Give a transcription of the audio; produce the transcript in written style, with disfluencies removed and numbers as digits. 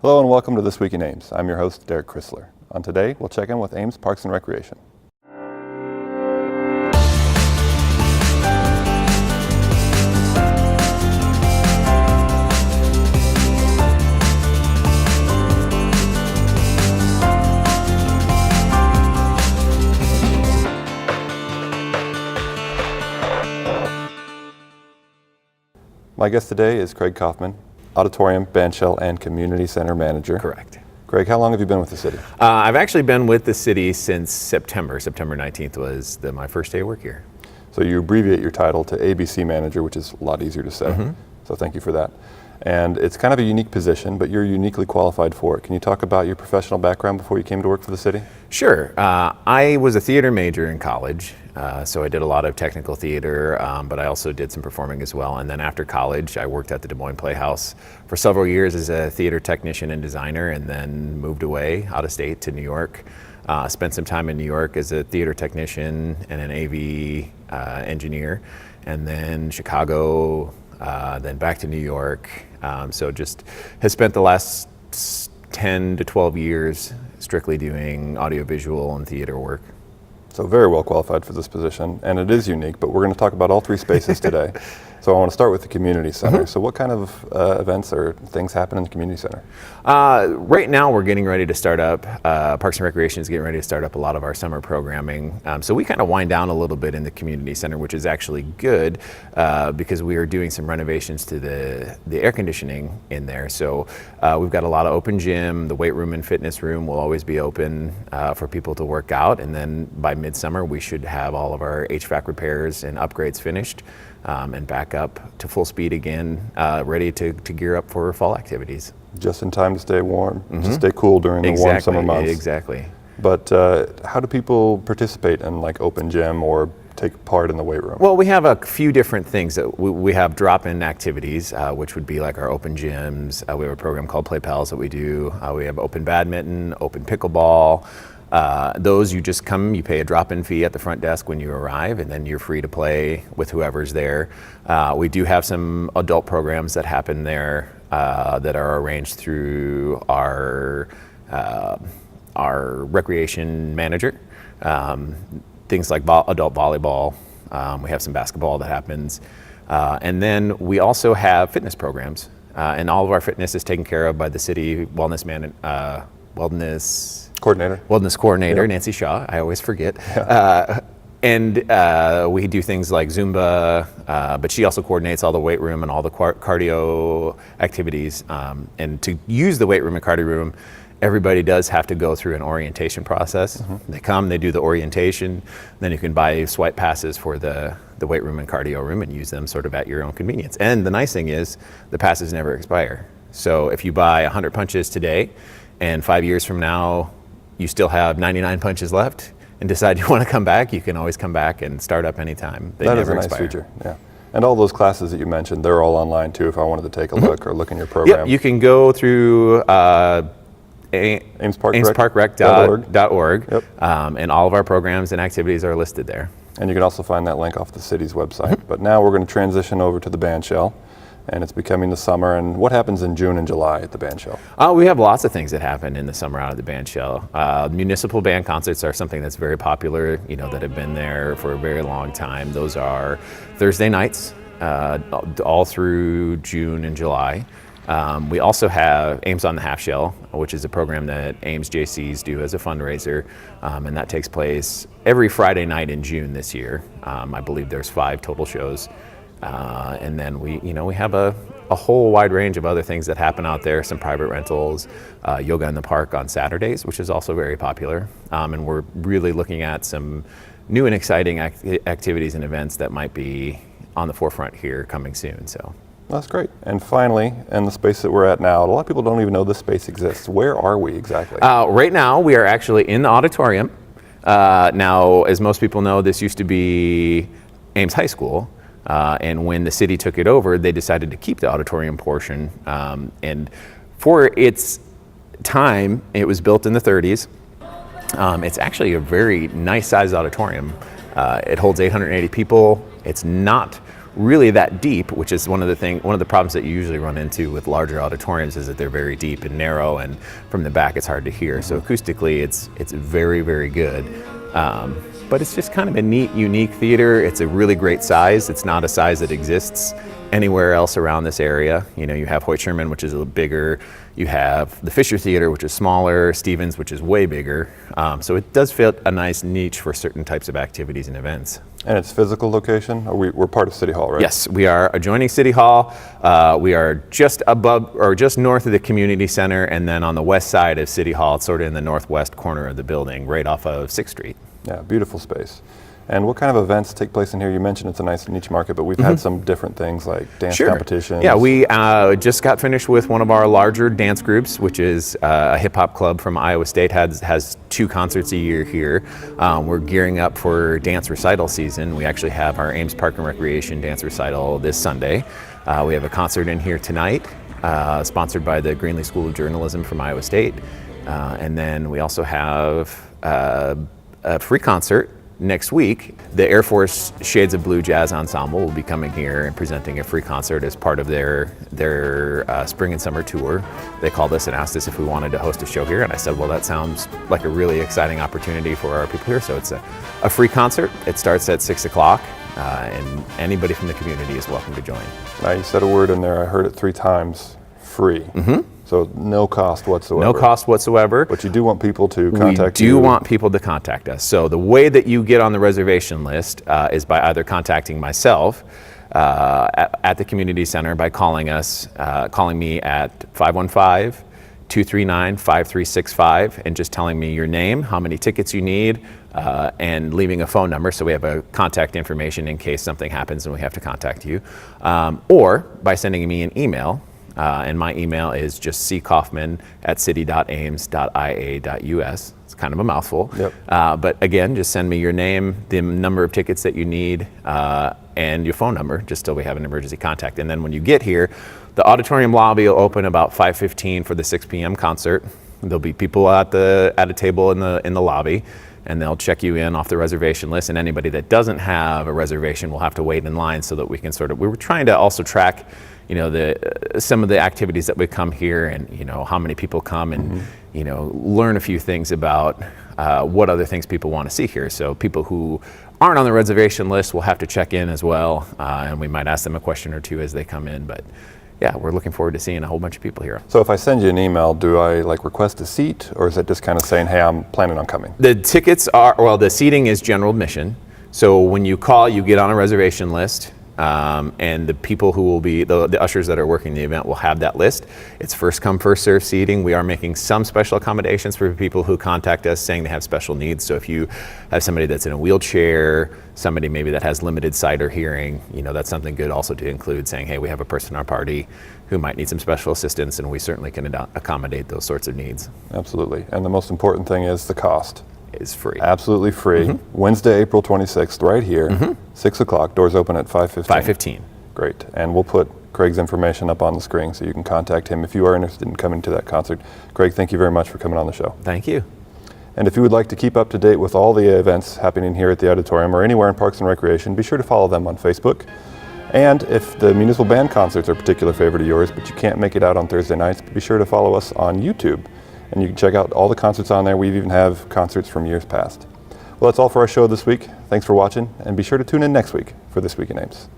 Hello and welcome to This Week in Ames. I'm your host, Derek Chrysler. On today, we'll check in with Ames Parks and Recreation. My guest today is Craig Kaufman, Auditorium, Bandshell, and Community Center Manager. Correct. Craig, how long have you been with the city? I've actually been with the city since September. September 19th was my first day of work here. So you abbreviate your title to ABC Manager, which is a lot easier to say. So thank you for that. And it's kind of a unique position, but you're uniquely qualified for it. Can you talk about your professional background before you came to work for the city? Sure. I was a theater major in college, so I did a lot of technical theater, but I also did some performing as well. And then after college, I worked at the Des Moines Playhouse for several years as a theater technician and designer, and then moved away out of state to New York. Spent some time in New York as a theater technician and an AV engineer, and then Chicago, then back to New York. So just has spent the last 10 to 12 years strictly doing audiovisual and theater work. So very well qualified for this position, and it is unique, but we're going to talk about all three spaces today. So I want to start with the community center. So what kind of events or things happen in the community center? Right now we're getting ready to start up, Parks and Recreation is getting ready to start up a lot of our summer programming. So we kind of wind down a little bit in the community center, which is actually good because we are doing some renovations to the air conditioning in there. So we've got a lot of open gym. The weight room and fitness room will always be open for people to work out. And then by midsummer, we should have all of our HVAC repairs and upgrades finished. And back up to full speed again, ready to gear up for fall activities. Just in time to stay warm, to stay cool during the warm summer months. Exactly. But how do people participate in like open gym or take part in the weight room? Well, we have a few different things. We have drop-in activities, which would be like our open gyms. We have a program called Play Pals that we do. We have open badminton, open pickleball. Those you just come, you pay a drop-in fee at the front desk when you arrive, and then you're free to play with whoever's there. We do have some adult programs that happen there that are arranged through our recreation manager. Things like adult volleyball. We have some basketball that happens. And then we also have fitness programs. And all of our fitness is taken care of by the city wellness coordinator, Yep. Nancy Shaw. I always forget. Yeah. And we do things like Zumba, but she also coordinates all the weight room and all the cardio activities. And to use the weight room and cardio room, everybody does have to go through an orientation process. They come, they do the orientation, then you can buy swipe passes for the weight room and cardio room and use them sort of at your own convenience. And the nice thing is the passes never expire. So if you buy 100 punches today and 5 years from now, you still have 99 punches left and decide you want to come back, you can always come back and start up anytime. They that never is a nice expire. feature, yeah. And all those classes that you mentioned, they're all online too if I wanted to take a look or look in your program. Yep, you can go through amesparkrec.org, Yep. And all of our programs and activities are listed there. And you can also find that link off the city's website. But now we're going to transition over to the Bandshell, and it's becoming the summer. And what happens in June and July at the Bandshell? We have lots of things that happen in the summer out of the Bandshell. Municipal band concerts are something that's very popular, that have been there for a very long time. Those are Thursday nights, all through June and July. We also have Ames on the Half Shell, which is a program that Ames JCs do as a fundraiser, and that takes place every Friday night in June this year. I believe there's 5 total shows. And then we have a whole wide range of other things that happen out there, some private rentals, yoga in the park on Saturdays, which is also very popular. And we're really looking at some new and exciting activities and events that might be on the forefront here coming soon. So That's great. And finally, in the space that we're at now, a lot of people don't even know this space exists. Where are we exactly? Right now, we are actually in the auditorium. Now, as most people know, this used to be Ames High School. And when the city took it over, they decided to keep the auditorium portion. And for its time, it was built in the 30s. It's actually a very nice sized auditorium. It holds 880 people. It's not really that deep, which is one of the problems that you usually run into with larger auditoriums is that they're very deep and narrow, and from the back it's hard to hear. So acoustically, it's very, very good. But it's just kind of a neat, unique theater. It's a really great size. It's not a size that exists anywhere else around this area. You know, you have Hoyt Sherman, which is a little bigger. You have the Fisher Theater, which is smaller. Stevens, which is way bigger. So it does fit a nice niche for certain types of activities and events. And it's physical location? We're part of City Hall, right? Yes, we are adjoining City Hall. We are just above or just north of the community center, and then on the west side of City Hall, it's sort of in the northwest corner of the building, right off of 6th Street. Yeah, beautiful space. And what kind of events take place in here? You mentioned it's a nice niche market, but we've had some different things like dance competitions. Yeah, we just got finished with one of our larger dance groups, which is a hip hop club from Iowa State, has 2 concerts a year here. We're gearing up for dance recital season. We actually have our Ames Park and Recreation dance recital this Sunday. We have a concert in here tonight, sponsored by the Greenlee School of Journalism from Iowa State. And then we also have a free concert next week. The Air Force Shades of Blue Jazz Ensemble will be coming here and presenting a free concert as part of their spring and summer tour. They called us and asked us if we wanted to host a show here, and I said, well, that sounds like a really exciting opportunity for our people here. So it's a free concert. It starts at 6 o'clock, and anybody from the community is welcome to join. Now, you said a word in there, I heard it 3 times, free. So no cost whatsoever. No cost whatsoever. But you do want people to contact you. We do want people to contact us. So the way that you get on the reservation list is by either contacting myself at the community center by calling us, calling me at 515-239-5365 and just telling me your name, how many tickets you need, and leaving a phone number so we have a contact information in case something happens and we have to contact you, or by sending me an email. And my email is just ckaufman@city.ames.ia.us. It's kind of a mouthful. Yep. But again, just send me your name, the number of tickets that you need, and your phone number, just so we have an emergency contact. And then when you get here, the auditorium lobby will open about 5:15 for the 6 p.m. concert. There'll be people at a table in the lobby, and they'll check you in off the reservation list. And anybody that doesn't have a reservation will have to wait in line so that we can we were trying to also track, you know, some of the activities that would come here, and you know how many people come, and you know, learn a few things about what other things people want to see here. So people who aren't on the reservation list will have to check in as well, and we might ask them a question or two as they come in. But yeah, we're looking forward to seeing a whole bunch of people here. So if I send you an email, do I request a seat, or is it just kind of saying, hey, I'm planning on coming? The tickets the seating is general admission. So when you call, you get on a reservation list. And the people who will be, the ushers that are working the event will have that list. It's first come, first served seating. We are making some special accommodations for people who contact us saying they have special needs. So if you have somebody that's in a wheelchair, somebody maybe that has limited sight or hearing, you know, that's something good also to include, saying, hey, we have a person in our party who might need some special assistance, and we certainly can accommodate those sorts of needs. Absolutely. And the most important thing is the cost. Is free. Absolutely free. Wednesday, April 26th, right here, 6 o'clock. Doors open at 5:15. 5:15. Great. And we'll put Craig's information up on the screen so you can contact him if you are interested in coming to that concert. Craig, thank you very much for coming on the show. Thank you. And if you would like to keep up to date with all the events happening here at the Auditorium or anywhere in Parks and Recreation, be sure to follow them on Facebook. And if the municipal band concerts are a particular favorite of yours, but you can't make it out on Thursday nights, be sure to follow us on YouTube. And you can check out all the concerts on there. We even have concerts from years past. Well, that's all for our show this week. Thanks for watching, and be sure to tune in next week for This Week in Ames.